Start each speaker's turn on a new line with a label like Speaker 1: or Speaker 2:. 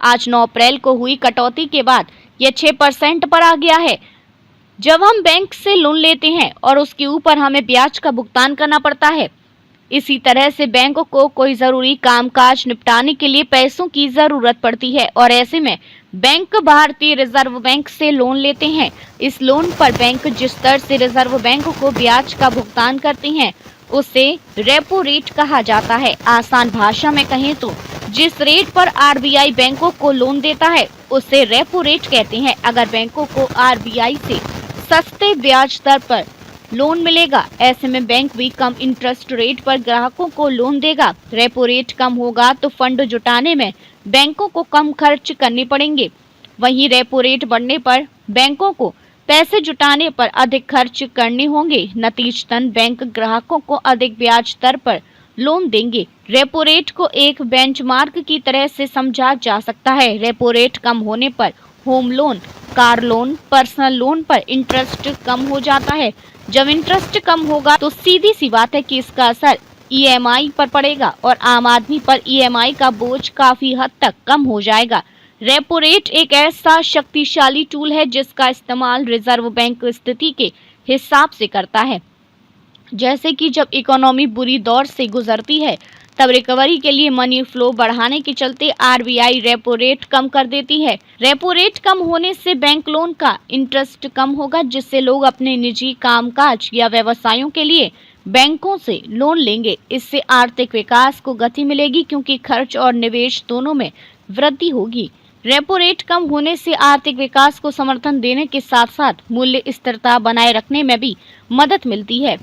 Speaker 1: आज 9 अप्रैल को हुई कटौती के बाद यह 6% पर आ गया है। जब हम बैंक से लोन लेते हैं और उसके ऊपर हमें ब्याज का भुगतान करना पड़ता है। इसी तरह से बैंक को कोई जरूरी कामकाज निपटाने के लिए पैसों की जरूरत पड़ती है और ऐसे में बैंक भारतीय रिजर्व बैंक से लोन लेते हैं। इस लोन पर बैंक जिस दर से रिजर्व बैंक को ब्याज का भुगतान करते हैं उसे रेपो रेट कहा जाता है। आसान भाषा में कहें तो जिस रेट पर आरबीआई बैंकों को लोन देता है उसे रेपो रेट कहते हैं। अगर बैंकों को आरबीआई से सस्ते ब्याज दर पर लोन मिलेगा, ऐसे में बैंक भी कम इंटरेस्ट रेट पर ग्राहकों को लोन देगा। रेपो रेट कम होगा तो फंड जुटाने में बैंकों को कम खर्च करने पड़ेंगे। वहीं रेपो रेट बढ़ने पर बैंकों को पैसे जुटाने पर अधिक खर्च करने होंगे। नतीजतन बैंक ग्राहकों को अधिक ब्याज दर पर लोन देंगे। रेपो रेट को एक बेंचमार्क की तरह से समझा जा सकता है। रेपो रेट कम होने पर home loan, car loan, personal loan पर इंटरेस्ट कम हो जाता है। जब इंटरेस्ट कम होगा तो सीधी सी बात है कि इसका असर ईएमआई पर पड़ेगा और आम आदमी पर ईएमआई का बोझ काफी हद तक कम हो जाएगा। रेपो रेट एक ऐसा शक्तिशाली टूल है जिसका इस्तेमाल रिजर्व बैंक स्थिति के हिसाब से करता है। जैसे कि जब इकोनॉमी बुरी दौर से गुजरती है तब रिकवरी के लिए मनी फ्लो बढ़ाने के चलते आरबीआई रेपो रेट कम कर देती है। रेपो रेट कम होने से बैंक लोन का इंटरेस्ट कम होगा, जिससे लोग अपने निजी कामकाज या व्यवसायों के लिए बैंकों से लोन लेंगे। इससे आर्थिक विकास को गति मिलेगी क्योंकि खर्च और निवेश दोनों में वृद्धि होगी। रेपो रेट कम होने से आर्थिक विकास को समर्थन देने के साथ साथ मूल्य स्थिरता बनाए रखने में भी मदद मिलती है।